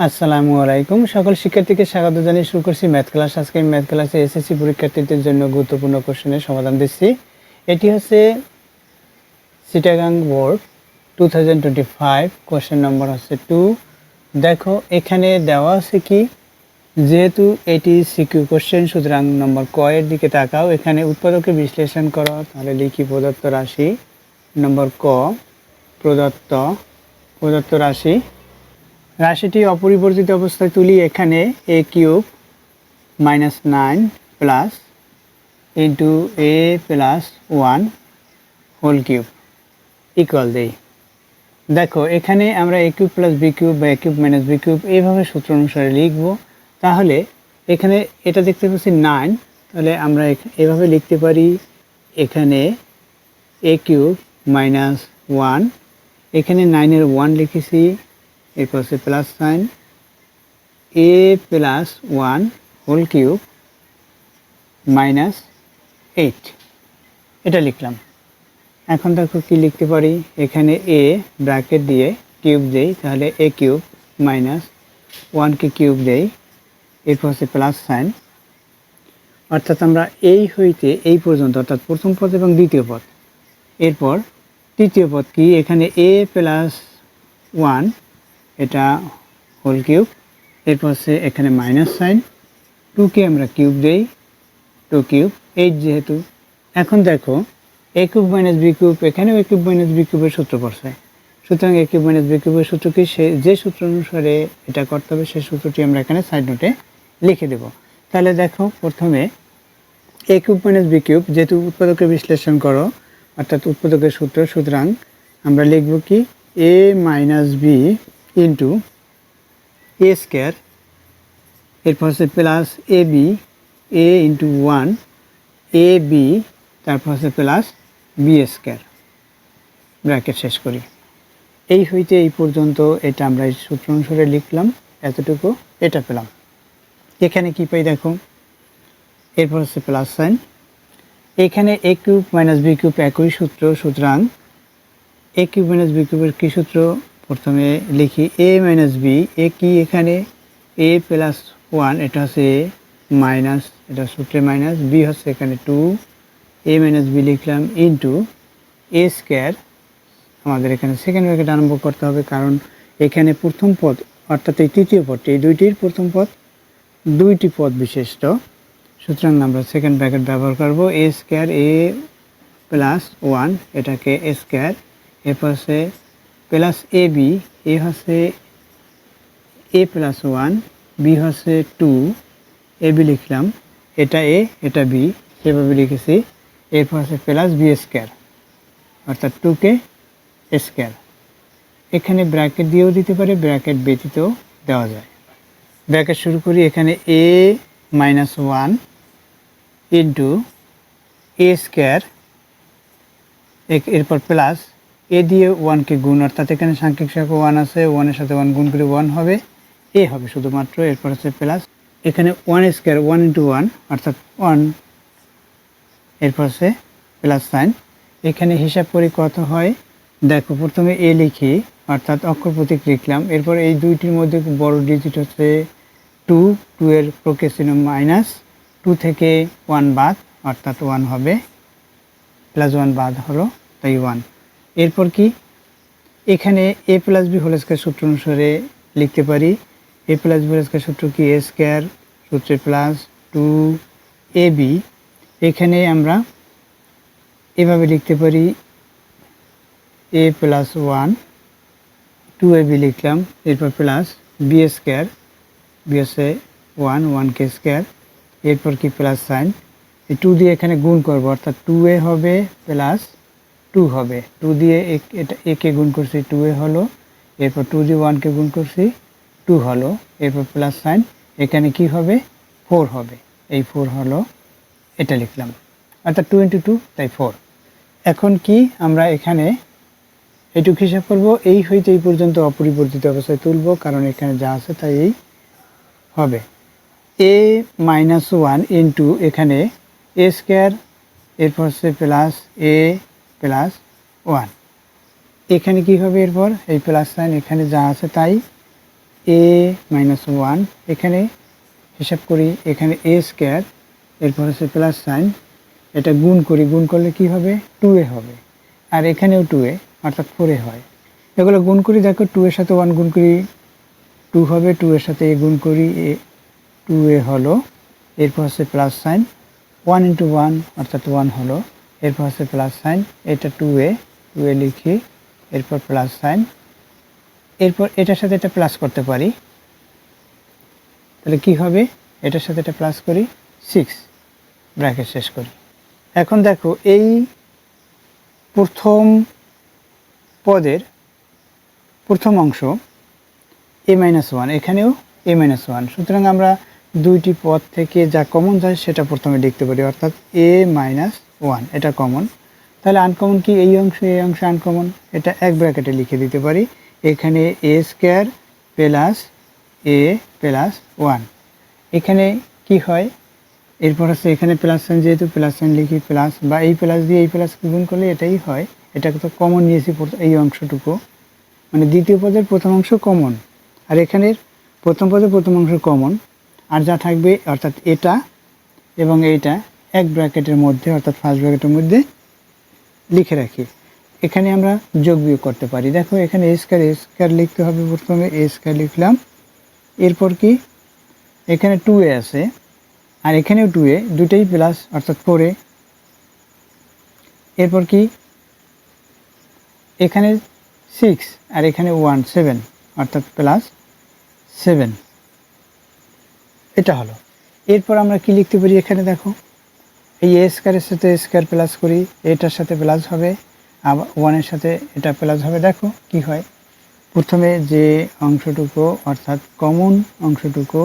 আসসালামু আলাইকুম। সকল শিক্ষার্থীকে স্বাগত জানিয়ে শুরু করছি ম্যাথ ক্লাস। আজকে আমি ম্যাথ ক্লাসে এসএসসি পরীক্ষার্থীদের জন্য গুরুত্বপূর্ণ কোশ্চেনের সমাধান দিচ্ছি। এটি হচ্ছে চিটাগাং বোর্ড 2025, কোশ্চেন নম্বর হচ্ছে 2। দেখো এখানে দেওয়া আছে কি, যেহেতু এটি সিকিউ কোশ্চেন সুতরাং নম্বর ক এর দিকে তাকাও। এখানে উৎপাদকে বিশ্লেষণ করো, তাহলে লিখি প্রদত্ত রাশি। নম্বর ক, প্রদত্ত রাশি। রাশিটি অপরিবর্তিত অবস্থায় তুলি। এখানে a cube minus 9 plus into a plus 1 whole cube equal দেই। দেখো এখানে আমরা a cube plus B cube বা a cube minus B cube এইভাবে সূত্র অনুসারে লিখব। তাহলে এখানে এটা দেখতে পাচ্ছি 9, তাহলে আমরা এভাবে লিখতে পারি। এখানে a কিউব মাইনাস 1, এখানে 9-এর 1 লিখেছি, এরপর হচ্ছে plus sign a plus 1 whole cube minus 8, এটা লিখলাম। এখন দেখো কি লিখতে পারি, এখানে a ব্র্যাকেট দিয়ে কিউব দেই, তাহলে a কিউব মাইনাস 1কে কিউব দেই, এরপর হচ্ছে প্লাস সাইন। অর্থাৎ আমরা এই হইতে এই পর্যন্ত, অর্থাৎ প্রথম পদ এবং দ্বিতীয় পদ। এরপর তৃতীয় পদ কি, এখানে a প্লাস 1 এটা হোল কিউব, এরপর হচ্ছে এখানে মাইনাস সাইন, 2কে আমরা কিউব দেই, 2 কিউব 8 যেহেতু। এখন দেখো a cube minus B cube, এখানেও a কিউব মাইনাস বি কিউবের সূত্র পড়ছে। সুতরাং a কিউব মাইনাস বি কিউবের সূত্রকে যে সূত্র অনুসারে এটা করতে হবে সেই সূত্রটি আমরা এখানে সাইড নোটে লিখে দেব। তাহলে দেখো প্রথমে a cube minus B cube, যেহেতু উৎপাদকের বিশ্লেষণ করো অর্থাৎ উৎপাদকের সূত্র, সুতরাং আমরা লিখব কি a minus B into A square, এরপর হচ্ছে plus A B, A into 1 A B, তারপর হচ্ছে প্লাস বি স্কোয়ার, ব্র্যাকেট শেষ করি। এই হইতে এই পর্যন্ত এটা আমরা এই সূত্র অনুসারে লিখলাম, এতটুকু এটা পেলাম। এখানে কি পাই দেখো, এরপর হচ্ছে প্লাস সাইন। এখানে a cube minus B cube একই সূত্র, সুতরাং a কিউব মাইনাস বি কিউবের কী সূত্র, প্রথমে লিখি a মাইনাস বি। এ কি, এখানে a প্লাস 1 এটা হচ্ছে a মাইনাস, এটা সূত্রে মাইনাস, বি হচ্ছে এখানে 2, a মাইনাস বি লিখলাম ইন্টু এ স্কোয়ার। আমাদের এখানে সেকেন্ড ব্র্যাকেট আরম্ভ করতে হবে, কারণ এখানে প্রথম পদ অর্থাৎ এই তৃতীয় পদটি, এই দুইটির প্রথম পদ দুইটি পদ বিশিষ্ট, সুতরাং আমরা সেকেন্ড ব্র্যাকেট ব্যবহার করব। এ স্কোয়ার এ প্লাস 1 এটাকে এ স্কোয়ার, এরপর হচ্ছে প্লাস এ বি, এ হচ্ছে এ প্লাস 1, বি হচ্ছে 2, এ বি লিখলাম, এটা এ এটা বি সেভাবে লিখেছি, এরপর হচ্ছে প্লাস বি স্কোয়ার অর্থাৎ 2কে স্কোয়ার। এখানে ব্র্যাকেট দিয়েও দিতে পারে, ব্র্যাকেট ব্যতীতও দেওয়া যায়। ব্র্যাকেট শুরু করি, এখানে এ মাইনাস 1 ইন্টু এ স্কোয়ার, এরপর প্লাস এ দিয়ে 1কে গুণ, অর্থাৎ এখানে সাংখ্যিক সংখ্যা 1 আছে, 1-এর সাথে 1 গুণ করে 1 হবে, এ হবে শুধুমাত্র, এরপর হচ্ছে প্লাস এখানে 1 স্কোয়ার 1 ইন্টু 1 অর্থাৎ 1, এরপর হচ্ছে প্লাস সাইন। এখানে হিসাব করি কত হয়, দেখো প্রথমে এ লিখি অর্থাৎ অক্ষর প্রতীক লিখলাম, এরপর এই দুইটির মধ্যে বড় ডিজিট হচ্ছে 2, 2 এর প্রকের চিহ্ন মাইনাস, 2 থেকে 1 বাদ অর্থাৎ 1 হবে, প্লাস 1 বাদ হলো তাই 1। এরপর কি, এখানে এ প্লাস বি হোল স্কোয়ার সূত্র অনুসারে লিখতে পারি। এ প্লাস বি হোল স্কোয়ার সূত্র কি, এ স্কোয়ার সূত্রে প্লাস 2 এ বি, এখানে আমরা এভাবে লিখতে পারি এ প্লাস 1 2 এ বি লিখলাম, এরপর প্লাস বি স্কোয়ার, বি হচ্ছে 1 1কে স্কোয়ার, এরপর কি প্লাস সাইন, এই 2 দিয়ে এখানে গুণ করবো অর্থাৎ 2a হবে প্লাস 2 হবে, 2 দিয়ে এটা একে গুণ করছি 2a হলো, এরপর 2 দিয়ে 1কে গুণ করছি 2 হলো, এরপর প্লাস সাইন, এখানে কি হবে 4 হবে, এই 4 হলো, এটা লিখলাম অর্থাৎ 2 ইন্টু 2 তাই 4। এখন কি আমরা এখানে এটুকু হিসাব করব, এই হইতে এই পর্যন্ত অপরিবর্তিত অবস্থায় তুলব, কারণ এখানে যা আছে তাই এই হবে। এ মাইনাস 1 ইন্টু এখানে এ স্কোয়ার, এরপর হচ্ছে প্লাস এ প্লাস 1, এখানে কি হবে, এরপর এই প্লাস সাইন, এখানে যা আছে তাই এ মাইনাস ওয়ান, এখানে হিসাব করি, এখানে এ স্কোয়ার, এরপর হচ্ছে প্লাস সাইন, এটা গুণ করি, গুণ করলে কি হবে, 2a হবে, আর এখানেও 2a অর্থাৎ 4a হয়। এগুলো গুণ করি, দেখো 2 এর সাথে 1 গুণ করি 2 হবে, 2 এর সাথে a গুণ করি 2a হলো, এরপর হচ্ছে প্লাস সাইন, 1 ইন্টু 1 অর্থাৎ 1 হলো, এরপর হচ্ছে প্লাস সাইন, এটা 2a লিখি, এরপর প্লাস সাইন, এরপর এটার সাথে এটা প্লাস করতে পারি, তাহলে কি হবে, এটার সাথে এটা প্লাস করি 6, ব্র্যাকেট শেষ করি। এখন দেখো এই প্রথম পদের প্রথম অংশ a মাইনাস ওয়ান, এখানেও a মাইনাস ওয়ান, সুতরাং আমরা দুইটি পদ থেকে যা কমন যায় সেটা প্রথমে লিখতে পারি, অর্থাৎ a মাইনাস ওয়ান, এটা কমন। তাহলে আনকমন কি, এই অংশ আনকমন, এটা এক ব্র্যাকেটে লিখে দিতে পারি, এখানে a square plus a plus one, এখানে কি হয়, এরপর হচ্ছে এখানে প্লাস সাইন, যেহেতু প্লাস সাইন লিখি প্লাস, বা এই প্লাস দিয়ে এই প্লাসকে গুণ করলে এটাই হয়, এটাকে তো কমন নিয়েছি এই অংশটুকু, মানে দ্বিতীয় পদের প্রথম অংশ কমন, আর এখানের প্রথম পদের প্রথম অংশ কমন, আর যা থাকবে অর্থাৎ এটা এবং এইটা এক ব্র্যাকেটের মধ্যে অর্থাৎ ফার্স্ট ব্র্যাকেটের মধ্যে লিখে রাখি। এখানে আমরা যোগ বিয়োগ করতে পারি, দেখো এখানে এ স্কোয়ার লিখতে হবে, প্রথমে এ স্কোয়ার লিখলাম, এরপর কি এখানে 2a আছে আর এখানেও 2a, দুটোই প্লাস অর্থাৎ 4a, এরপর কি এখানে 6 আর এখানে 1 7 অর্থাৎ প্লাস 7, এটা হলো। এরপর আমরা কি লিখতে পারি, এখানে দেখো এই এ স্কোয়ারের সাথে স্কোয়ার প্লাস করি, এটার সাথে প্লাস হবে, আবার 1-এর সাথে এটা প্লাস হবে, দেখো কি হয়, প্রথমে যে অংশটুকু অর্থাৎ কমন অংশটুকু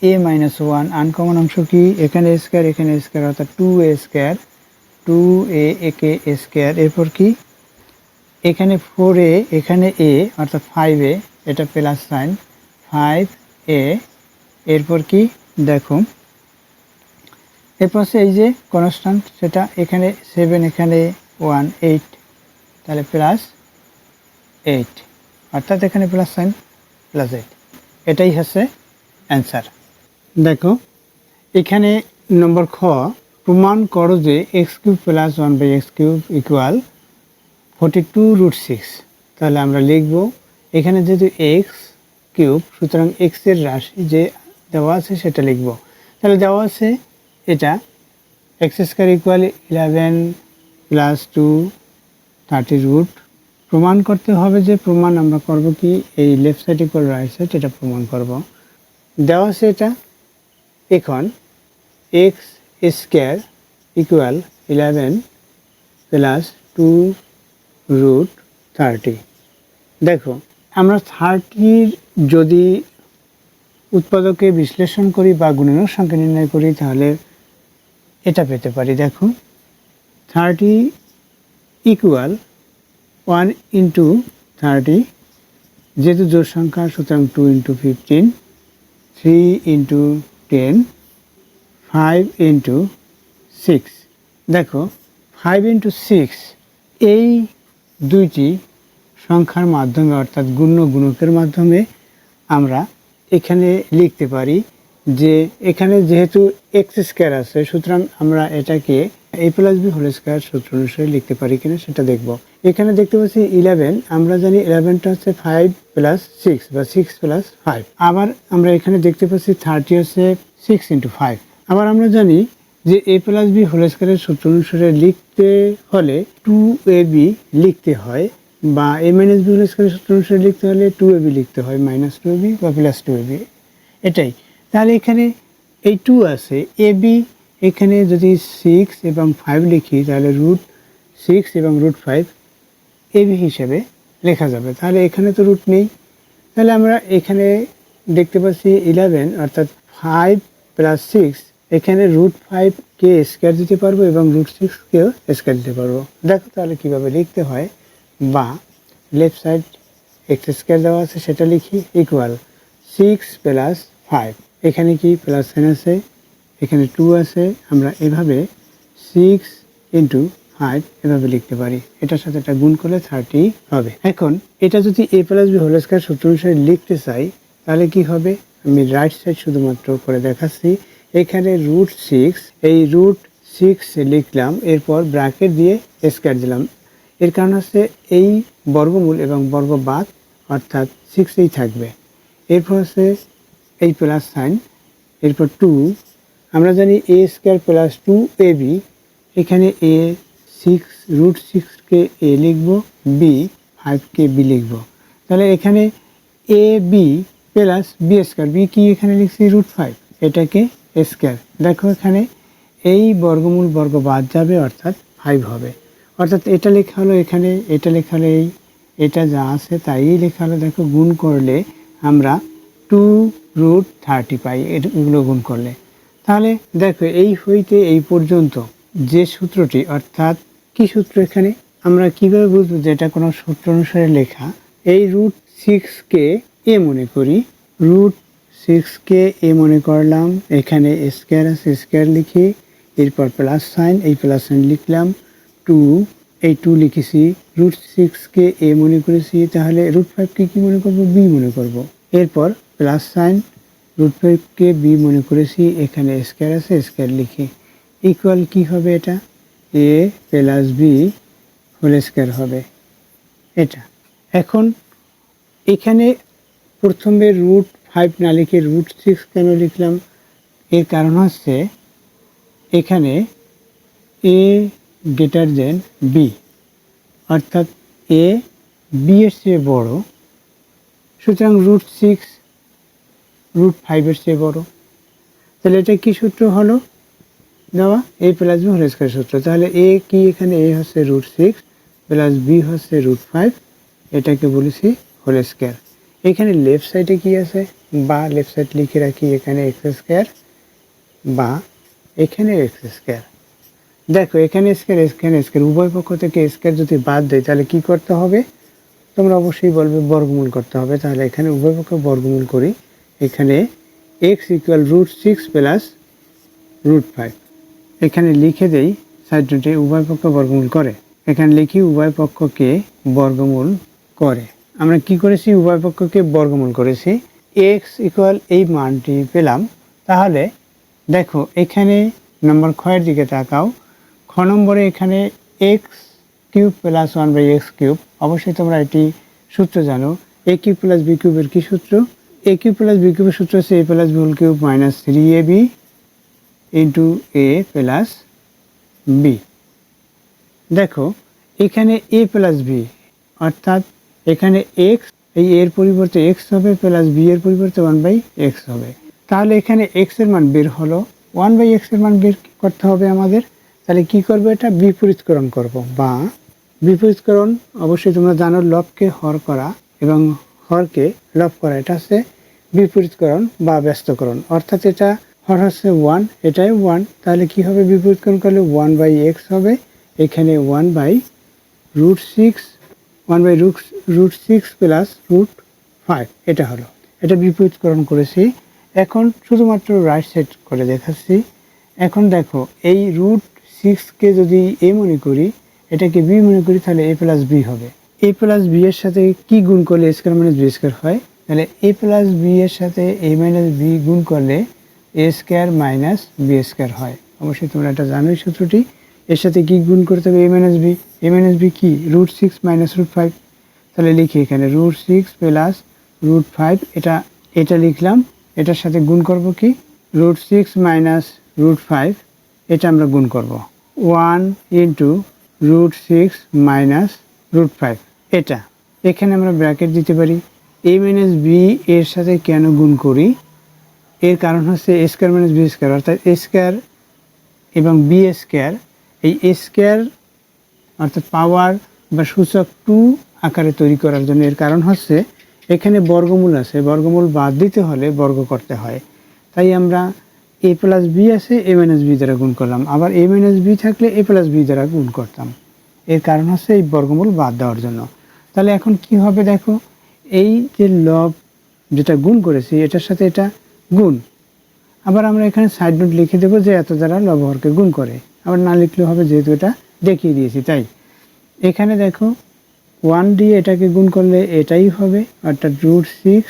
a মাইনাস ওয়ান, আনকমন অংশ কি, এখানে স্কোয়ার এখানে স্কোয়ার অর্থাৎ 2a স্কোয়ার, 2a একে স্কোয়ার, এরপর কি এখানে 4a এখানে a অর্থাৎ 5a, এটা প্লাস সাইন 5a, এরপর কি দেখো এরপর এই যে কনস্ট্যান্ট সেটা এখানে 7 এখানে 1 8, তাহলে প্লাস 8 অর্থাৎ এখানে প্লাস সাইন প্লাস 8, এটাই হচ্ছে অ্যান্সার। দেখো এখানে নম্বর খ, প্রমাণ করো যে x cube plus 1/x³ equal 42√6, তাহলে আমরা লিখব এখানে যেহেতু এক্স কিউব, সুতরাং এক্সের রাশি যে দেওয়া আছে সেটা লিখব, তাহলে দেওয়া আছে এটা এক্স স্কোয়ার ইকুয়াল 11 প্লাস 2 30 প্রমাণ করতে হবে, যে প্রমাণ আমরা করব কি, এই left side equal right side এটা প্রমাণ করব, দেওয়া আছে এটা। এখন এক্স স্কোয়ার ইকুয়াল 11 প্লাস 2√30, দেখো আমরা 30 যদি উৎপাদকে বিশ্লেষণ করি বা গুণনের সংখ্যা নির্ণয় করি তাহলে এটা পেতে পারি, দেখো 30 ইকুয়াল 1 ইন্টু 30, যেহেতু জোড় সংখ্যা সুতরাং 2 ইন্টু 15, 3 ইন্টু 10, 5 ইন্টু 6, দেখো 5 ইন্টু 6 এই দুইটি সংখ্যার মাধ্যমে অর্থাৎ গুণকের মাধ্যমে আমরা এখানে লিখতে পারি যে এখানে যেহেতু এক্স স্কোয়ার আছে, সুতরাং আমরা এটাকে a plus B whole square সূত্র অনুসারে লিখতে পারি কিনা সেটা দেখব। এখানে দেখতে পাচ্ছি 11, আমরা জানি 11টা হচ্ছে 5 প্লাস 6 বা 6 প্লাস 5, আবার আমরা এখানে দেখতে পাচ্ছি 30 হচ্ছে 6 ইন্টু 5, আবার আমরা জানি যে a প্লাস বি হোল স্কোয়ারের সূত্র অনুসারে লিখতে হলে 2ab লিখতে হয়, বা a মাইনাস বি হোল স্কোয়ারের সূত্র অনুসারে লিখতে হলে 2ab লিখতে হয়, মাইনাস 2ab বা প্লাস 2ab, এটাই। তাহলে এখানে এই 2 আছে, ab এখানে যদি 6 এবং 5 লিখি তাহলে √6 এবং √5 ab হিসেবে লেখা যাবে, তাহলে এখানে তো রুট নেই, তাহলে আমরা এখানে দেখতে পাচ্ছি 11 অর্থাৎ 5 প্লাস 6, এখানে √5 কে স্কোয়ার দিতে পারবো এবং √6 কেও স্কোয়ার দিতে পারবো, দেখো তাহলে কিভাবে লিখতে হয়, বা লেফট সাইড এক্স স্কোয়ার দেওয়া আছে সেটা লিখি ইকুয়াল 6 প্লাস 5, এখানে কি প্লাস সাইন আছে, এখানে 2 আছে, আমরা এভাবে 6 ইন্টু 5 এভাবে লিখতে পারি, এটার সাথে এটা গুণ করলে 30 হবে। এখন এটা যদি a plus B whole square সূত্র অনুসারে লিখতে চাই তাহলে কি হবে, আমি রাইট সাইড শুধুমাত্র করে দেখাচ্ছি। এখানে √6, এই √6 লিখলাম, এরপর ব্র্যাকেট দিয়ে স্কয়ার দিলাম। এর কারণ হচ্ছে এই বর্গমূল এবং বর্গবাদ অর্থাৎ 6ই থাকবে। এরপর হচ্ছে এই প্লাস সাইন, এরপর 2, আমরা জানি a² + 2ab, এখানে √6কে a লিখব, b5কে b লিখব। তাহলে এখানে ab প্লাস b², b কি এখানে লিখছি √5, এটাকে স্কয়ার। দেখো এখানে এই বর্গমূল বর্গ বাদ যাবে অর্থাৎ 5 হবে। অর্থাৎ এটা লেখা হলো এখানে, এটা লেখা হলো এই, এটা যা আছে তাই লেখা হলো। দেখো গুণ করলে আমরা 2√30 পাই, এগুলো গুণ করলে। তাহলে দেখো এই হইতে এই পর্যন্ত যে সূত্রটি, অর্থাৎ কি সূত্র, এখানে আমরা কিভাবে বুঝবো যে এটা কোনো সূত্র অনুসারে লেখা। এই √6কে a মনে করি, √6কে a মনে করলাম, এখানে স্কয়ার আছে স্কয়ার লিখি, এরপর প্লাস সাইন, এই প্লাস সাইন লিখলাম, 2, এই 2 লিখেছি, √6কে a মনে করেছি, তাহলে √5কে কি মনে করব, b মনে করব। এরপর প্লাস সাইন, √5কে b মনে করেছি, এখানে স্কয়ার আছে স্কয়ার লিখি, ইকুয়াল কি হবে, এটা a + b হোল স্কয়ার হবে এটা। এখন এখানে প্রথমে √5 না লিখে √6 কেন লিখলাম, এর কারণ হচ্ছে এখানে a > b, অর্থাৎ a b এর চেয়ে বড়, সুতরাং √6 √5 এর চেয়ে বড়। তাহলে এটা কি সূত্র হলো দেওয়া, a + b হোল স্কয়ার সূত্র। তাহলে a কি, এখানে a হচ্ছে √6 প্লাস b হচ্ছে √5, এটাকে বলেছি হোল স্কয়ার। এখানে লেফট সাইডে কি আছে, বা লেফট সাইড লিখে রাখি, এখানে x² বা এখানে x²। দেখো এখানে স্কয়ার এখানে স্কয়ার, উভয় পক্ষ থেকে স্কয়ার যদি বাদ দেয় তাহলে কি করতে হবে, তোমরা অবশ্যই বলবে বর্গমূল করতে হবে। তাহলে এখানে উভয় পক্ষ বর্গমূল করি, এখানে x = √6 প্লাস √5, এখানে লিখে দেই সাইড নোটে উভয় পক্ষ বর্গমূল করে, এখানে লিখি উভয় পক্ষকে বর্গমূল করে। আমরা কি করেছি, উভয় পক্ষকে বর্গমূল করেছি, x = এই মানটি পেলাম। তাহলে দেখো এখানে নম্বর খ এর দিকে তাকাও, খ নম্বরে এখানে x³ + 1/x³, অবশ্যই তোমরা এটি সূত্র জানো, a³ + b³ এর কি সূত্র, a³ + b³ এর সূত্র হচ্ছে a + b whole cube - 3ab * a + b। দেখো এখানে a + b, অর্থাৎ এখানে x, এই এর পরিবর্তে x হবে, প্লাস b এর পরিবর্তে 1/x হবে। তাহলে এখানে x এর মান বের হলো, 1/x এর মান বের করতে হবে আমাদের। তাহলে কি করব, এটা বিপরীতকরণ করব, বা বিপরীতকরণ অবশ্যই তোমরা জানো, লবকে হর করা এবং হরকে লব করা, এটা হচ্ছে বিপরীতকরণ বা ব্যস্তকরণ। অর্থাৎ এটা হর হচ্ছে 1, এটাই 1, তাহলে কি হবে, বিপরীতকরণ করলে 1/x হবে, এখানে 1/√6 প্লাস √5, এটা হলো, এটা বিপরীতকরণ করেছি। এখন শুধুমাত্র রাইট সাইড করে দেখাচ্ছি। এখন দেখো এই √6কে যদি a মনে করি, এটাকে b মনে করি, তাহলে a + b হবে। a + b এর সাথে কি গুণ করলে a² - b² হয়, তাহলে a + b এর সাথে a - b গুণ করলে a² - b² হয়। অবশ্যই তোমরা এটা জানোই সূত্রটি। এর সাথে কি গুণ করতে হবে, a - b, a - b কি √6 - √5, তাহলে লিখি এখানে √6 প্লাস √5, এটা লিখলাম, এটার সাথে গুণ করব কি √6 - √5, এটা আমরা গুণ করব 1 * √6 - √5, এটা এখানে আমরা ব্র্যাকেট দিতে পারি। a - b এর সাথে কেন গুণ করি, এর কারণ হচ্ছে a² - b², অর্থাৎ a² এবং b², এই a² অর্থাৎ পাওয়ার বা সূচক 2 আকারে তৈরি করার জন্য। এর কারণ হচ্ছে এখানে বর্গমূল আছে, বর্গমূল বাদ দিতে হলে বর্গ করতে হয়, তাই আমরা a + b আছে a - b দ্বারা গুণ করলাম, আবার a - b থাকলে a + b দ্বারা গুণ করতাম। এর কারণ হচ্ছে এই বর্গমূল বাদ দেওয়ার জন্য। তাহলে এখন কি হবে, দেখো এই যে লব যেটা গুণ করেছি, এটার সাথে এটা গুণ, আবার আমরা এখানে সাইড নোট লিখে দেবো যে এত দ্বারা লবহরকে গুণ করে, আবার না লিখলেও হবে যেহেতু এটা দেখিয়ে দিয়েছি। তাই এখানে দেখো 1 দিয়ে এটাকে গুণ করলে এটাই হবে, অর্থাৎ √6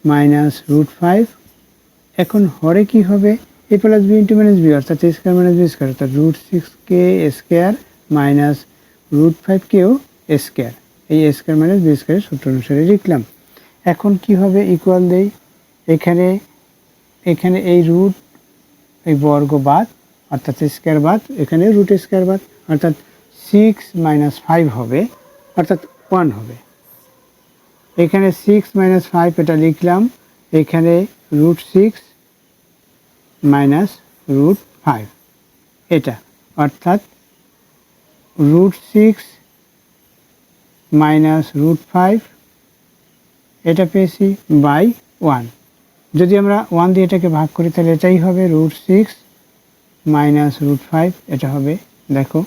মাইনাস রুট 5। এখন হরে কি হবে, A plus B into minus B অর্থাৎ A square minus B square অর্থাৎ রুট 6কে স্কোয়ার মাইনাস রুট 5কেও স্কোয়ার, এই স্কোয়ার মাইনাস বি স্কোয়ারের সূত্র অনুসারে লিখলাম। এখন কি হবে, ইকুয়াল দেই, এখানে এখানে এই রুট এই বর্গ বাদ অর্থাৎ স্কোয়ার বাদ, এখানে রুট স্কোয়ার বাদ অর্থাৎ 6 মাইনাস 5 হবে অর্থাৎ 1 হবে। এখানে 6 মাইনাস 5 এটা লিখলাম, এখানে রুট 6 মাইনাস রুট 5 এটা অর্থাৎ রুট 6 মাইনাস রুট 5 এটা পেয়েছি বাই 1। যদি আমরা 1 দিয়ে এটাকে ভাগ করি তাহলে এটাই হবে রুট 6 মাইনাস রুট 5 এটা হবে। দেখো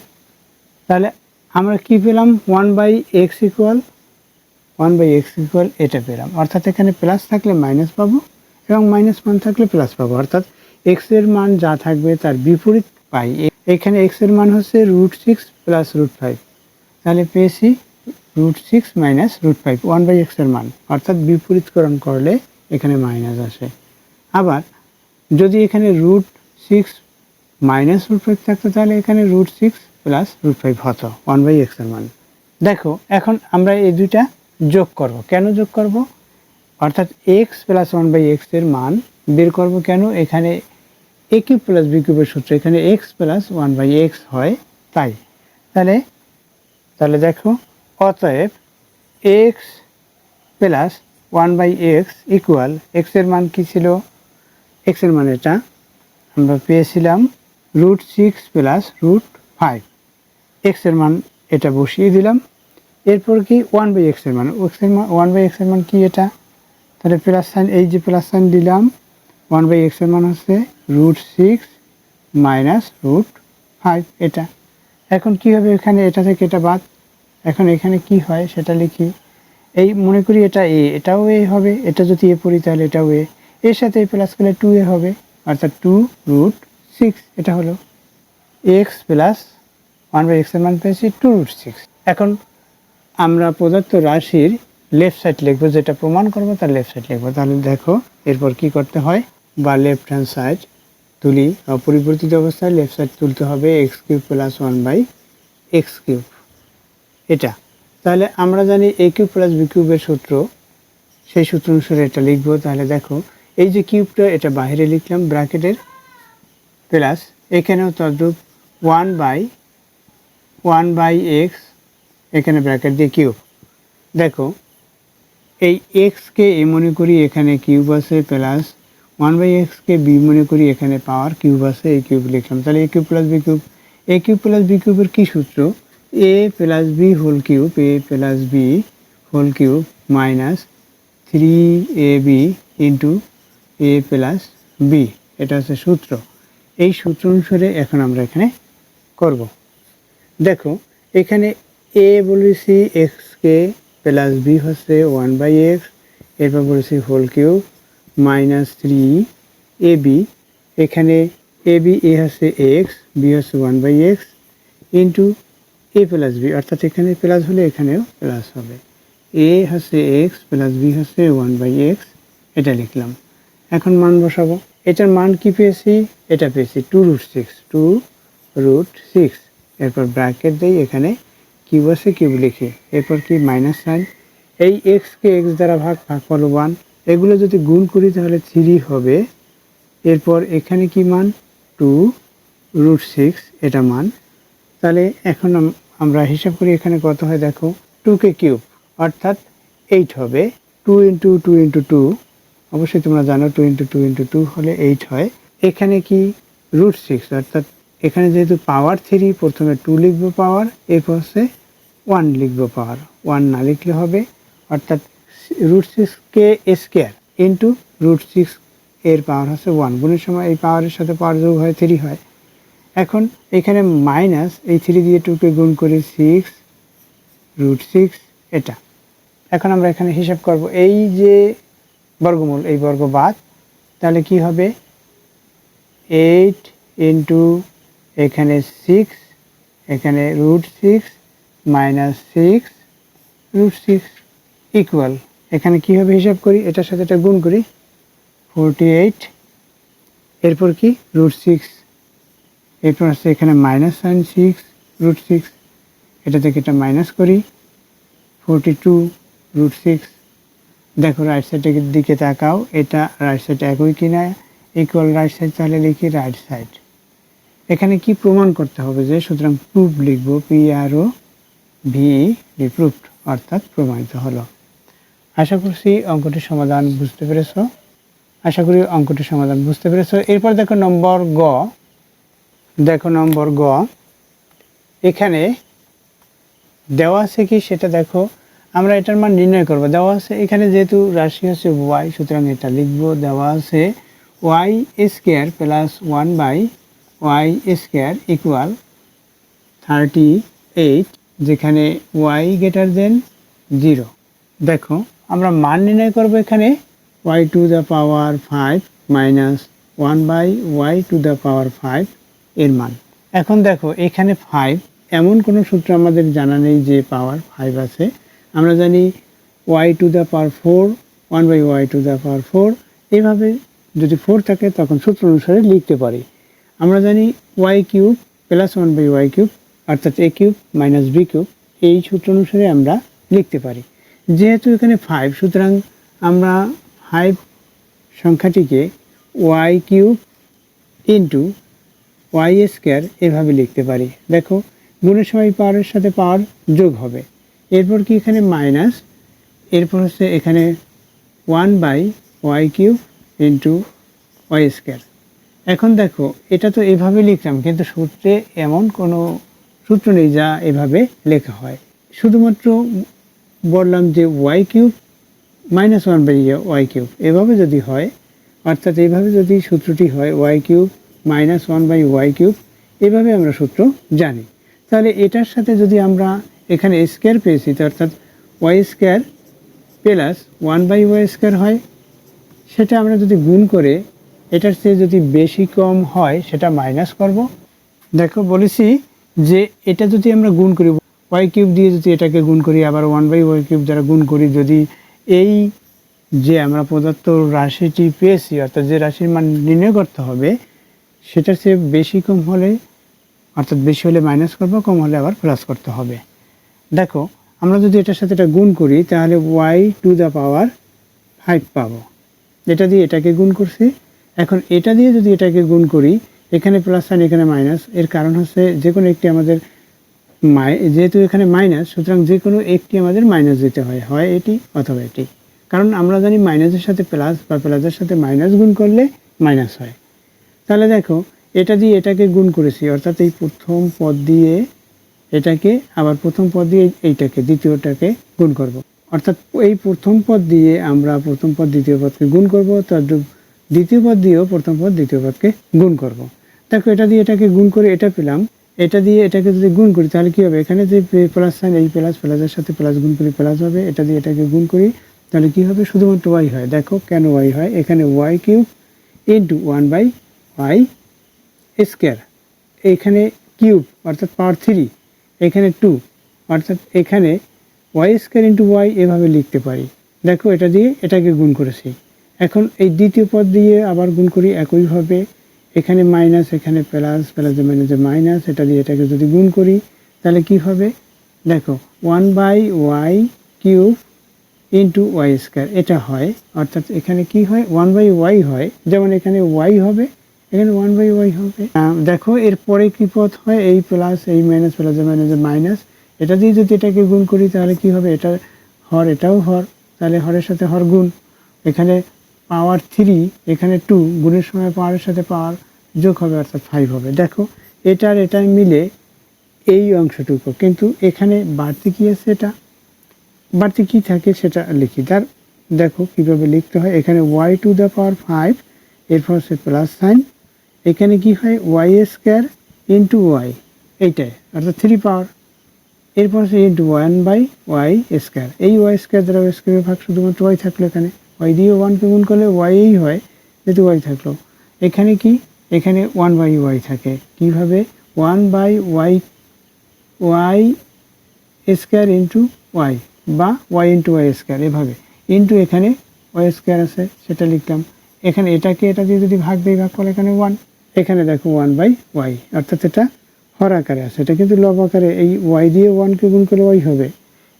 তাহলে আমরা কি পেলাম, 1/x ইকুয়াল 1/x ইকুয়াল এটা পেলাম, অর্থাৎ এখানে প্লাস থাকলে মাইনাস পাবো এবং মাইনাস মান থাকলে প্লাস পাবো, অর্থাৎ এক্স এর মান যা থাকবে তার বিপরীত পাই। এখানে এক্স এর মান হচ্ছে রুট 6 প্লাস রুট 5, তাহলে পেয়েছি রুট 6 মাইনাস রুট 5 1/x এর মান, অর্থাৎ বিপরীতকরণ করলে এখানে মাইনাস আসে। আবার যদি এখানে রুট 6 মাইনাস রুট 5 থাকতো তাহলে এখানে রুট 6 প্লাস রুট 5 হতো 1/x এর মান। দেখো এখন আমরা এই দুইটা যোগ করব, কেন যোগ করব, অর্থাৎ x প্লাস 1/x এর মান বের করব কেন, এখানে a কিউব প্লাস b কিউবের সূত্র এখানে x প্লাস 1/x হয় তাই। তাহলে দেখো অতএব x plus 1/x equal, x এর মান কি ছিল, x এর মান এটা আমরা পেয়েছিলাম রুট 6 প্লাস রুট 5, x এর মান এটা বসিয়ে দিলাম। এরপর কি 1/x এর মান, 1/x এর মান কি এটা, তাহলে প্লাস সাইন, এই যে প্লাস সাইন দিলাম, 1/x এর মান হচ্ছে রুট 6 মাইনাস রুট 5 এটা। এখন কি হবে, এখানে এটা থেকে এটা বাদ, এখন এখানে কি হয় সেটা লিখি। এই মনে করি এটা এ, এটাও এ হবে, এটা যদি এ পড়ি তাহলে এটাও এ, এর সাথে এই প্লাস করলে 2a হবে অর্থাৎ 2 রুট 6 এটা হলো x প্লাস 1/x এর মান পেয়েছি 2 রুট 6। এখন আমরা প্রদত্ত রাশির লেফট সাইড লিখবো, যেটা প্রমাণ করবো তার লেফট সাইড লিখবো। তাহলে দেখো এরপর কি করতে হয়, বা লেফট হ্যান্ড সাইড তুলি, অপরিবর্তিত অবস্থায় লেফট সাইড তুলতে হবে x cube plus 1/x cube এটা। তাহলে আমরা জানি a কিউব প্লাস b কিউবের সূত্র, সেই সূত্র অনুসারে এটা লিখবো। তাহলে দেখো এই যে কিউবটা এটা বাইরে লিখলাম ব্র্যাকেটের, প্লাস এখানেও তদ্রূপ 1/x এখানে ব্র্যাকেট দিয়ে কিউব। দেখো এই এক্সকে এ মনে করি এখানে কিউব আছে, প্লাস 1/xকে বি মনে করি এখানে পাওয়ার কিউব আছে, এই কিউব লিখলাম। তাহলে A cube plus B cube, A cube plus B কিউবের কী সূত্র, A plus B whole cube, A plus B whole cube minus 3ab into A plus B, এটা হচ্ছে সূত্র। এই সূত্র অনুসারে এখন আমরা এখানে করব। দেখো এখানে এ বলেছি এক্সকে, প্লাস বি হচ্ছে 1/x, এরপর বলেছি হোল কিউব মাইনাস 3ab, এখানে ab এ হচ্ছে এক্স, বি হচ্ছে 1/x into A plus B, অর্থাৎ এখানে প্লাস হলে এখানেও প্লাস হবে, এ হচ্ছে এক্স প্লাস বি হচ্ছে 1/x এটা লিখলাম। এখন মান বসাবো, এটার মান কি পেয়েছি, এটা পেয়েছি 2 রুট 6, 2 রুট 6, এরপর ব্র্যাকেট দিই, এখানে কিউব আছে কিউব লিখি, এরপর কি মাইনাস সাইন, এই এক্সকে এক্স দ্বারা ভাগ, ভাগফল 1, এগুলো যদি গুণ করি তাহলে 3 হবে। এরপর এখানে কি মান 2 রুট 6 এটা মান। তাহলে এখন আমরা হিসাব করি এখানে কত হয়, দেখো 2কে কিউব অর্থাৎ 8 হবে, 2 ইন্টু 2 ইন্টু 2, অবশ্যই তোমরা জানো 2 ইন্টু 2 ইন্টু 2 হলে 8 হয়। এখানে কি রুট 6 অর্থাৎ এখানে যেহেতু পাওয়ার 3 প্রথমে 2 লিখবো পাওয়ার, এরপর হচ্ছে 1 লিখবো পাওয়ার, 1 না লিখলে হবে, অর্থাৎ রুট 6কে স্কোয়ার ইন্টু রুট 6 এর পাওয়ার হচ্ছে 1, গুণের সময় এই পাওয়ারের সাথে পাওয়ার যোগ হয় 3 হয়। এখন এখানে মাইনাস এই 3 দিয়ে 2কে গুণ করে 6 রুট 6 এটা। এখন আমরা এখানে হিসাব করব, এই যে বর্গমূল এই বর্গ বাদ, তাহলে কি হবে 8 ইন্টু এখানে 6, এখানে রুট 6 মাইনাস 6 রুট 6 ইকুয়াল, এখানে কি হবে হিসাব করি, এটার সাথে এটা গুণ করি, 48, এরপর কি √6, এরপর আছে এখানে -sin6 √6, এটা থেকে এটা মাইনাস করি 42 √6। দেখো রাইট সাইডের দিকে তাকাও, এটা রাইট সাইড একই কিনা, ইকুয়াল রাইট সাইড, তাহলে লিখি রাইট সাইড। এখানে কি প্রমাণ করতে হবে যে, সুতরাং প্রুফ লিখব, PROVE প্রুফড, অর্থাৎ প্রমাণিত হলো। আশা করছি অঙ্কটির সমাধান বুঝতে পেরেছো। আশা করি অঙ্কটির সমাধান বুঝতে পেরেছো। এরপর দেখো নম্বর গ, দেখো নম্বর গ, এখানে দেওয়া আছে কি সেটা দেখো, আমরা এটার মান নির্ণয় করব। দেওয়া আছে এখানে যেহেতু রাশি হচ্ছে y, সুতরাং এটা লিখব, দেওয়া আছে y² প্লাস 1/y² ইকুয়াল 38, যেখানে y গ্রেটার দেন 0। দেখো আমরা মান নির্ণয় করব এখানে y⁵ মাইনাস 1/y⁵ এর মান। এখন দেখো এখানে 5, এমন কোনো সূত্র আমাদের জানা নেই যে পাওয়ার 5 আছে। আমরা জানি y⁴ 1/y⁴, এইভাবে যদি 4 থাকে তখন সূত্র অনুসারে লিখতে পারি। আমরা জানি y³ প্লাস 1/y³ অর্থাৎ a³ মাইনাস b³, এই সূত্র অনুসারে আমরা লিখতে পারি। যেহেতু এখানে 5, সুতরাং আমরা 5 সংখ্যাটিকে y³ ইন্টু y² এভাবে লিখতে পারি। দেখো গুণের সময় পাওয়ারের সাথে পাওয়ার যোগ হবে, এরপর কি এখানে মাইনাস, এরপর হচ্ছে এখানে 1/y³ ইন্টু y²। এখন দেখো এটা তো এভাবে লিখলাম, কিন্তু সূত্রে এমন কোনো সূত্র নেই যা এভাবে লেখা হয়। শুধুমাত্র বললাম যে y³ মাইনাস 1/y³ এভাবে যদি হয়, অর্থাৎ এইভাবে যদি সূত্রটি হয় y³ মাইনাস 1/y³, এভাবে আমরা সূত্র জানি। তাহলে এটার সাথে যদি আমরা এখানে স্কোয়ার পেয়েছি, অর্থাৎ y² প্লাস 1/y² হয়, সেটা আমরা যদি গুণ করে এটার চেয়ে যদি বেশি কম হয় সেটা মাইনাস করব। দেখো বলেছি যে এটা যদি আমরা গুণ করি, y³ দিয়ে যদি এটাকে গুণ করি, আবার 1/y³ দ্বারা গুণ করি, যদি এই যে আমরা প্রদত্ত রাশিটি পেয়েছি, অর্থাৎ যে রাশির মান নির্ণয় করতে হবে, সেটার চেয়ে বেশি কম হলে, অর্থাৎ বেশি হলে মাইনাস করব, কম হলে আবার প্লাস করতে হবে। দেখো আমরা যদি এটার সাথে এটা গুণ করি, তাহলে y⁵ পাবো। এটা দিয়ে এটাকে গুণ করছি, এখন এটা দিয়ে যদি এটাকে গুণ করি, এখানে প্লাস সাইন এখানে মাইনাস, এর কারণ হচ্ছে যে কোনো একটি আমাদের যেহেতু এখানে মাইনাস, সুতরাং যে কোনো একটি আমাদের মাইনাস দিতে হয়, হয় এটি অথবা এটি। কারণ আমরা জানি মাইনাসের সাথে প্লাস বা প্লাসের সাথে মাইনাস গুণ করলে মাইনাস হয়। তাহলে দেখো এটা দিয়ে এটাকে গুণ করেছি, অর্থাৎ এই প্রথম পদ দিয়ে এটাকে, আবার প্রথম পদ দিয়ে এইটাকে, দ্বিতীয়টাকে গুণ করব। অর্থাৎ এই প্রথম পদ দিয়ে আমরা প্রথম পদ দ্বিতীয় পদকে গুণ করব, তার দ্বিতীয় পদ দিয়েও প্রথম পদ দ্বিতীয় পদকে গুণ করব। দেখো এটা দিয়ে এটাকে গুণ করে এটা পেলাম, এটা দিয়ে এটাকে যদি গুণ করি তাহলে কী হবে, এখানে যে প্লাস সাইন, এই প্লাসের সাথে প্লাস গুণ করি প্লাস হবে, এটা দিয়ে এটাকে গুণ করি তাহলে কী হবে, শুধুমাত্র y হয়। দেখো কেন y হয়, এখানে y³ ইন্টু 1/y², এইখানে কিউব অর্থাৎ পাওয়ার 3, এখানে 2, অর্থাৎ এখানে y² ইন্টু y এভাবে লিখতে পারি। দেখো এটা দিয়ে এটাকে গুণ করেছি, এখন এই দ্বিতীয় পদ দিয়ে আবার গুণ করি একইভাবে, এখানে মাইনাস, এখানে প্লাস, প্লাসে মাইনাসে মাইনাস, এটা দিয়ে এটাকে যদি গুণ করি তাহলে কি হবে, দেখো 1/y³ ইন্টু y² এটা হয়, অর্থাৎ এখানে কি হয় 1/y হয়, যেমন এখানে y হবে, এখানে 1/y হবে। দেখো এরপরে কি পদ হয়, এই প্লাস, এই মাইনাস, প্লাসে মাইনাসে মাইনাস, এটা দিয়ে যদি এটাকে গুণ করি তাহলে কি হবে, এটা হর, এটাও হর, তাহলে হরের সাথে হর গুণ, এখানে পাওয়ার 3, এখানে 2, গুণের সময় পাওয়ারের সাথে পাওয়ার যোগ হবে, অর্থাৎ 5 হবে। দেখো এটার এটাই মিলে এই অংশটুকু, কিন্তু এখানে বাড়তি কী আছে, এটা বাড়তি কী থাকে সেটা লিখি। তার দেখো কীভাবে লিখতে হয়, এখানে y⁵, এরপর হচ্ছে প্লাস সাইন, এখানে কি হয় y² ইন্টু y, এইটাই অর্থাৎ 3 পাওয়ার, এরপর হচ্ছে ইন্টু 1/y², এই y² দ্বারা y² ভাগ, শুধুমাত্র y থাকলো, এখানে y দিয়ে 1কে গুণ করলে y হয়, যেহেতু y থাকলো, এখানে কি, এখানে 1/y থাকে, কীভাবে 1/y² ইন্টু y বা y ইন্টু y², এভাবে ইন্টু এখানে ওয়াই স্কোয়ার আছে সেটা লিখলাম, এখানে এটাকে এটা দিয়ে যদি ভাগ দিই ভাগ করলে এখানে 1, এখানে দেখো 1/y, অর্থাৎ এটা হর আকারে আছে, এটা কিন্তু লব আকারে, এই ওয়াই দিয়ে 1কে গুণ করলে ওয়াই হবে।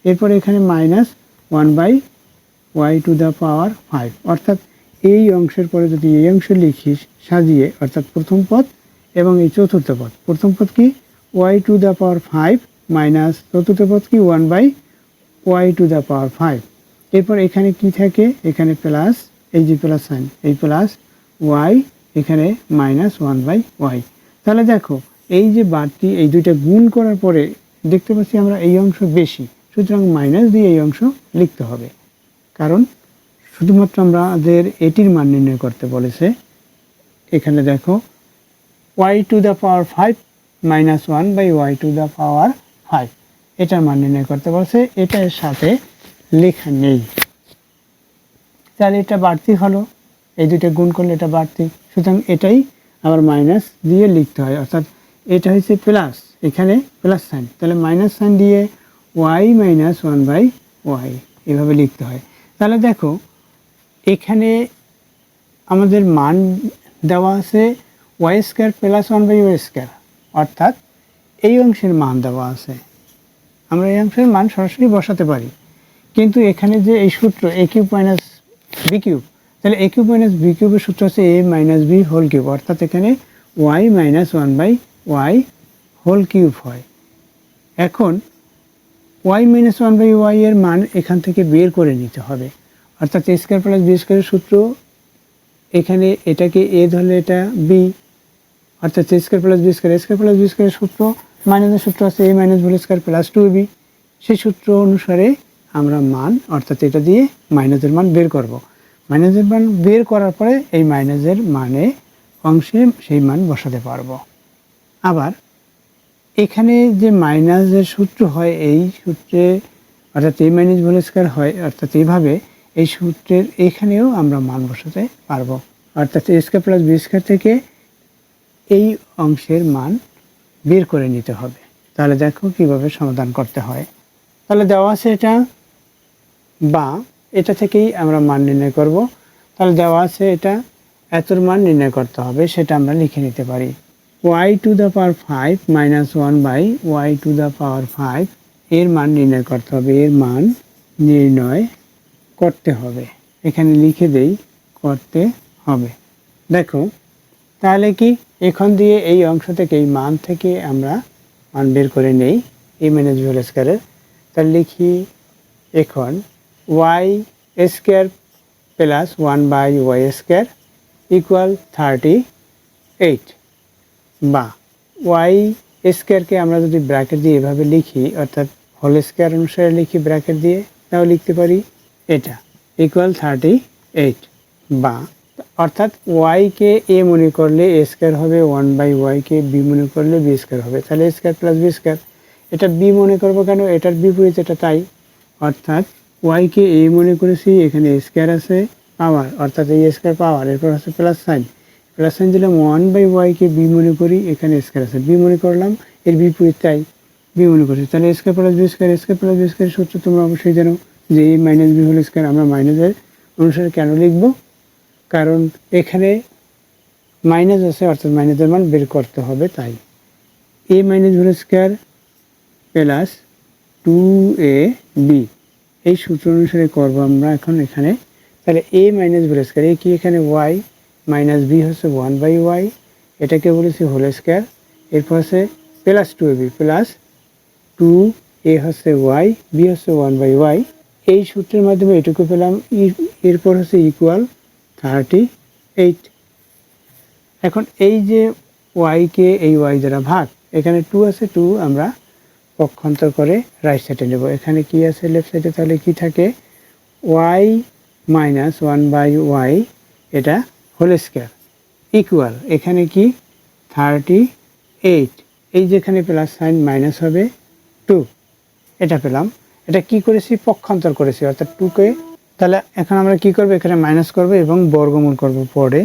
এরপরে এখানে মাইনাস 1/y⁵, অর্থাৎ এই অংশের পরে যদি এই অংশ লিখি সাজিয়ে, অর্থাৎ প্রথম পদ এবং এই চতুর্থ পদ, প্রথম পদ কি y⁵ মাইনাস চতুর্থ পদ কি 1/y⁵। এরপর এখানে কি থাকে, এখানে প্লাস, এই যে প্লাস সাইন, এই প্লাস y, এখানে মাইনাস 1/y। তাহলে দেখো এই যে বাড়তি এই দুইটা গুণ করার পরে দেখতে পাচ্ছি আমরা এই অংশ বেশি, সুতরাং মাইনাস দিয়ে এই অংশ লিখতে হবে, কারণ শুধুমাত্র আমাদের এটির মান নির্ণয় করতে বলেছে। এখানে দেখো y⁵ মাইনাস 1/y⁵, এটার মান নির্ণয় করতে বলছে, এটা এর সাথে লেখা নেই, তাহলে এটা বাড়তি হলো, এই দুইটা গুণ করলে এটা বাড়তি, সুতরাং এটাই আবার মাইনাস দিয়ে লিখতে হয়, অর্থাৎ এটা হচ্ছে প্লাস, এখানে প্লাস সাইন, তাহলে মাইনাস সাইন দিয়ে y মাইনাস 1/y এভাবে লিখতে হয়। তাহলে দেখো এখানে আমাদের মান দেওয়া আছে y² প্লাস 1/y², অর্থাৎ এই অংশের মান দেওয়া আছে, আমরা এই অংশের মান সরাসরি বসাতে পারি, কিন্তু এখানে যে এই সূত্র a³ মাইনাস b³, তাহলে a³ মাইনাস b³ সূত্র আছে a minus b whole cube, অর্থাৎ এখানে y minus 1/y whole cube হয়। এখন y মাইনাস 1/y এর মান এখান থেকে বের করে নিতে হবে, অর্থাৎ a² প্লাস b² সূত্র, এখানে এটাকে a ধরলে এটা b, অর্থাৎ a² plus b², a² plus b² সূত্র মাইনাসের সূত্র আছে a minus b² plus 2b, সেই সূত্র অনুসারে আমরা মান, অর্থাৎ এটা দিয়ে মাইনাসের মান বের করব, মাইনাসের মান বের করার পরে এই মাইনাসের মানে অংশে সেই মান বসাতে পারবো। আবার এখানে যে মাইনাসের সূত্র হয়, এই সূত্রে অর্থাৎ a মাইনাস b² হয়, অর্থাৎ এইভাবে এই সূত্রের এখানেও আমরা মান বসাতে পারবো, অর্থাৎ a² প্লাস b² থেকে এই অংশের মান বের করে নিতে হবে। তাহলে দেখো কিভাবে সমাধান করতে হয়। তাহলে দেওয়া আছে এটা, বা এটা থেকেই আমরা মান নির্ণয় করব। তাহলে দেওয়া আছে এটা এতর মান নির্ণয় করতে হবে, সেটা আমরা লিখে নিতে পারি y⁵ মাইনাস 1/y⁵ এর মান নির্ণয় করতে হবে, এর মান নির্ণয় করতে হবে, এখানে লিখে দেই করতে হবে। দেখো তাহলে কি এখন দিয়ে এই অংশ থেকে এই মান থেকে আমরা মান বের করে নেই a মাইনাস b², তাহলে লিখি এখন y² প্লাস 1/y² ইকুয়াল 38, বা y² আমরা যদি ব্র্যাকেট দিয়ে এভাবে লিখি, অর্থাৎ হোল স্কোয়ার অনুসারে লিখি ব্র্যাকেট দিয়ে, তাও লিখতে পারি এটা ইকুয়াল 38, বা অর্থাৎ y-কে a মনে করলে a² হবে, 1/y-কে b মনে করলে b² হবে, তাহলে a² প্লাস b², এটা b মনে করবো কেন, এটার বিপরীত এটা, তাই অর্থাৎ y-কে a মনে করেছি, এখানে a² আছে পাওয়ার, অর্থাৎ এই a² পাওয়ার, এরপর আছে প্লাস সাইন, প্লাস সাইন দিলাম 1/y-কে b মনে করি, এখানে a² আছে b মনে করলাম, এর বিপরীত তাই b মনে করছি, তাহলে a² প্লাস b² সূত্র তোমরা অবশ্যই জানো যে a minus b whole square. আমরা মাইনাসের অনুসারে কেন লিখব, কারণ এখানে মাইনাস আছে, অর্থাৎ মাইনাসের মান বের করতে হবে, তাই a minus b square plus 2ab এই সূত্র অনুসারে করবো আমরা এখন এখানে। তাহলে a মাইনাস b স্কোয়ার, কি এখানে y মাইনাস b হচ্ছে 1/y, এটাকে বলেছি হোল স্কোয়ার, এরপর হচ্ছে প্লাস 2ab প্লাস 2a হচ্ছে y, b হচ্ছে 1/y, এই সূত্রের মাধ্যমে এটুকু পেলাম, এরপর হচ্ছে ইকুয়াল 38। এখন এই যে y-কে এই y দ্বারা ভাগ, এখানে 2 আছে, 2 আমরা পক্ষান্তর করে রাইট সাইডে নেব, এখানে কি আছে লেফট সাইডে, তাহলে কি থাকে y মাইনাস 1/y এটা হোল স্কোয়ার ইকুয়াল, এখানে কি 38, এই যেখানে প্লাস সাইন মাইনাস হবে 2, এটা পেলাম, এটা কি করেছি পক্ষান্তর করেছি, অর্থাৎ 2-কে, তাহলে এখন আমরা কি করব, এখানে মাইনাস করব এবং বর্গমূল করব পরে,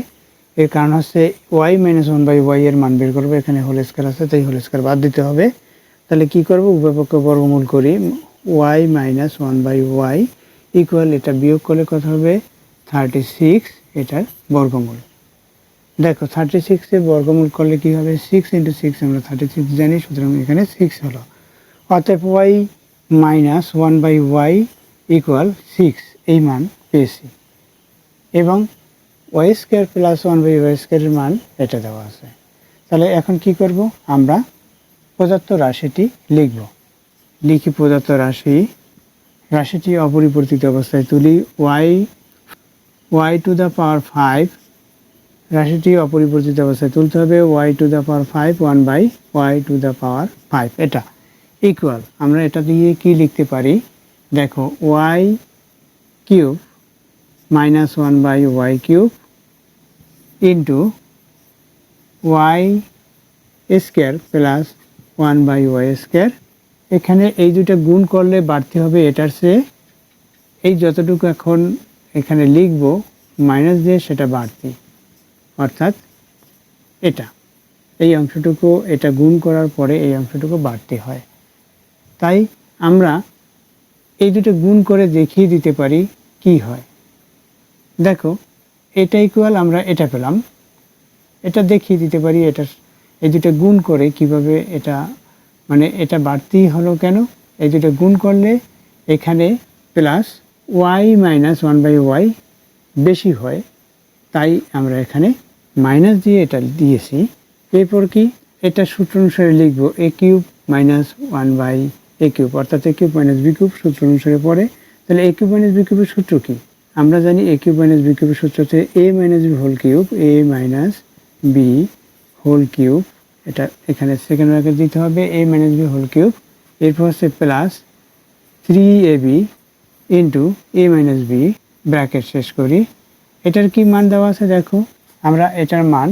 এর কারণ হচ্ছে y মাইনাস 1/y এর মান বের করবো, এখানে হোল স্কোয়ার আছে তাই হোল স্কোয়ার বাদ দিতে হবে। তাহলে কি করব, উভয় পক্ষে বর্গমূল করি, y মাইনাস 1/y ইকুয়াল এটা বিয়োগ করলে কত হবে 36 এটার বর্গমূল। দেখো 36-এর বর্গমূল করলে কি হবে 6 × 6 আমরা 36 জানি, সুতরাং এখানে 6 হলো। অতএব y মাইনাস 1/y ইকুয়াল 6 এই মান পেয়েছি এবং ওয়াই স্কোয়ার প্লাস 1/y স্কোয়ারের মান এটা দেওয়া আছে। তাহলে এখন কি করব, আমরা প্রদত্ত রাশিটি লিখি প্রদত্ত রাশিটি অপরিবর্তিত অবস্থায় তুলি। y টু দ্য পাওয়ার 5 রাশিটি অপরিবর্তিত অবস্থায় তুলতে হবে y to the power 5 1/y to the power 5 এটা ইকুয়াল আমরা এটা দিয়ে কি লিখতে পারি, দেখো y cube minus 1/y cube into y square plus 1/y square. এখানে এই দুটো গুণ করলে বাড়তি হবে এটার চেয়ে, এই যতটুকু এখন এখানে লিখব মাইনাস দিয়ে সেটা বাড়তি, অর্থাৎ এটা এই অংশটুকু এটা গুণ করার পরে এই অংশটুকু বাড়তি হয়। তাই আমরা এই দুটো গুণ করে দেখিয়ে দিতে পারি কি হয়। দেখো এটা ইকুয়াল আমরা এটা পেলাম, এটা দেখিয়ে দিতে পারি এটা এই দুটো গুণ করে কিভাবে এটা মানে এটা বাড়তি হলো কেন, এই দুটো গুণ করলে এখানে প্লাস y মাইনাস 1/y বেশি হয়, তাই আমরা এখানে মাইনাস দিয়ে এটা দিয়েছি। এরপর কি এটা সূত্র অনুসারে লিখব a cube minus 1/a cube, অর্থাৎ a cube minus b cube সূত্র অনুসারে পড়ে। তাহলে a কিউব মাইনাস b কিউবের সূত্র কি, আমরা জানি a কিউব মাইনাস b কিউবের সূত্র হচ্ছে a minus b whole cube, a minus b whole cube, এটা এখানে সেকেন্ড ব্র্যাকেট দিতে হবে a minus b whole cube, এরপর হচ্ছে plus 3ab into a minus b bracket শেষ করি। এটার কি মান দেওয়া আছে দেখো, আমরা এটার মান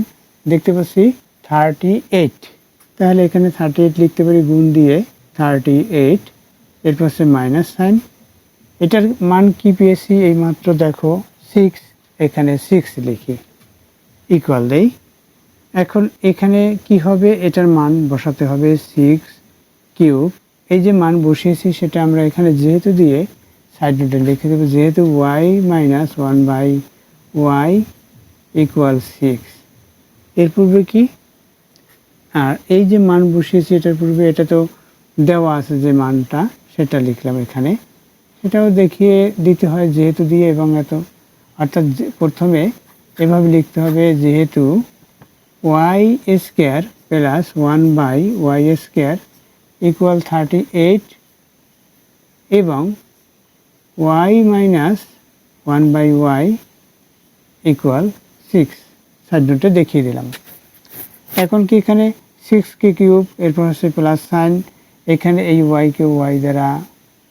দেখতে পাচ্ছি 38, তাহলে এখানে 38 লিখতে পারি গুণ দিয়ে 38, এরপর হচ্ছে মাইনাস সাইন। এটার মান কি পেয়েছি এই মাত্র দেখো 6, এখানে 6 লিখি ইকুয়াল দেই। এখন এখানে কি হবে, এটার মান বসাতে হবে 6 কিউব, এই যে মান বসিয়েছি সেটা আমরা এখানে যেহেতু দিয়ে সাইড নোটে লিখে দেবো, যেহেতু y মাইনাস 1/y ইকুয়াল 6। এর পূর্বে কি, আর এই যে মান বসিয়েছি এটার পূর্বে এটা তো দেওয়া আছে যে মানটা সেটা লিখলাম এখানে, সেটাও দেখিয়ে দিতে হয় যেহেতু দিয়ে এবং এত, অর্থাৎ প্রথমে এভাবে লিখতে হবে যেহেতু y square plus 1/y square equal 38 এবং y minus 1/y equal 6 side নোটে দেখিয়ে দিলাম। এখন কি এখানে 6 কিউব, এরপর হচ্ছে প্লাস সাইন, এখানে এই ওয়াইকে ওয়াই দ্বারা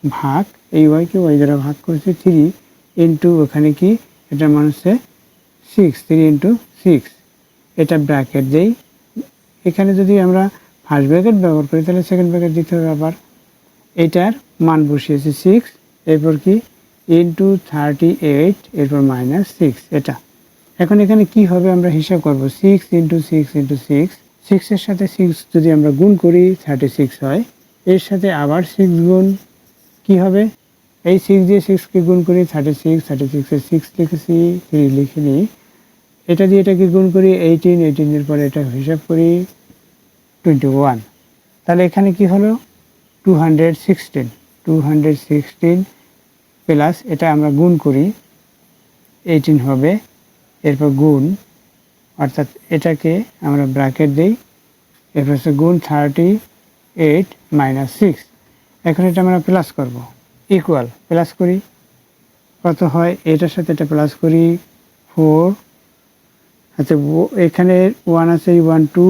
ভাগ, এই ওয়াইকে ওয়াই দ্বারা ভাগ করেছে 3 ইন্টু ওখানে কি এটার মান হচ্ছে 6, 3 ইন্টু 6, এটা ব্র্যাকেট দেই। এখানে যদি আমরা ফার্স্ট ব্র্যাকেট ব্যবহার করি তাহলে সেকেন্ড ব্র্যাকেট দিতে হবে আবার। এটার মান বসিয়েছি 6, এরপর কি ইন্টু 38, এরপর মাইনাস 6 এটা। এখন এখানে কি হবে আমরা হিসাব করব 6 ইন্টু 6 ইন্টু 6, 6-এর সাথে 6 যদি আমরা গুণ করি 36 হয়, এর সাথে আবার 6 গুণ কি হবে, এই 6 দিয়ে 6কে গুণ করি 36, 36-এর 6 লিখেছি 3 লিখে নিই, এটা দিয়ে এটাকে গুণ করি 18, 18-এর পরে এটা হিসাব করি 21, তাহলে এখানে কি হলো 216 প্লাস এটা আমরা গুণ করি 18 হবে, এরপর গুণ অর্থাৎ এটাকে আমরা ব্র্যাকেট দিই, এরপর হচ্ছে গুণ 38 মাইনাস 6, এখন এটা আমরা প্লাস করব ইকুয়াল প্লাস করি কত হয়, এটার সাথে এটা প্লাস করি 4, আচ্ছা এখানে 1 আছে 1 2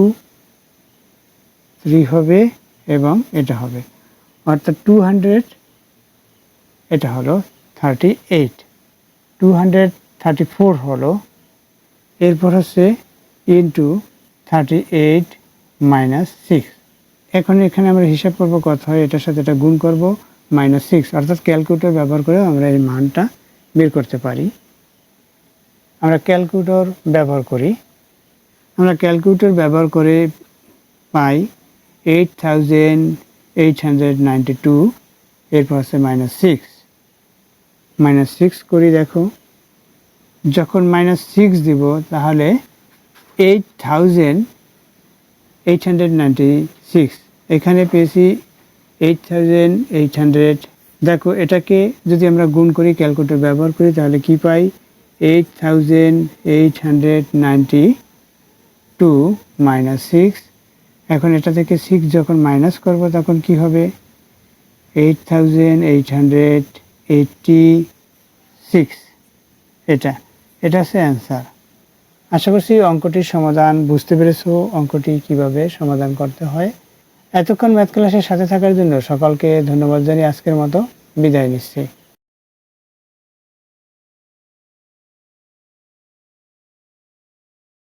3 হবে এবং এটা হবে, অর্থাৎ 200 এটা হলো 38, 234 হলো, এরপর হচ্ছে ইন্টু 38 মাইনাস 6। এখন এখানে আমরা হিসাব করব কত হয়, এটার সাথে এটা গুণ করব -6, অর্থাৎ ক্যালকুলেটর ব্যবহার করে আমরা এই মানটা বের করতে পারি। আমরা ক্যালকুলেটর ব্যবহার করি, আমরা ক্যালকুলেটর ব্যবহার করে পাই 8892, এরপর হচ্ছে -6, -6 করি। দেখো যখন -6 দিব তাহলে 8896 এখানে পেয়েছি 8800। দেখো এটাকে যদি আমরা গুণ করি, ক্যালকুলেটর ব্যবহার করি, তাহলে কি পাই? 8892 -6। এখন এটা থেকে 6 যখন মাইনাস করব তখন কি হবে? 8886। এটা হচ্ছে অ্যান্সার। আশা করছি অঙ্কটির সমাধান বুঝতে পেরেছো, অঙ্কটি কিভাবে সমাধান করতে হয়। এতক্ষণ ম্যাথ ক্লাসের সাথে থাকার জন্য সকলকে ধন্যবাদ জানিয়ে আজকের মতো বিদায় নিচ্ছি।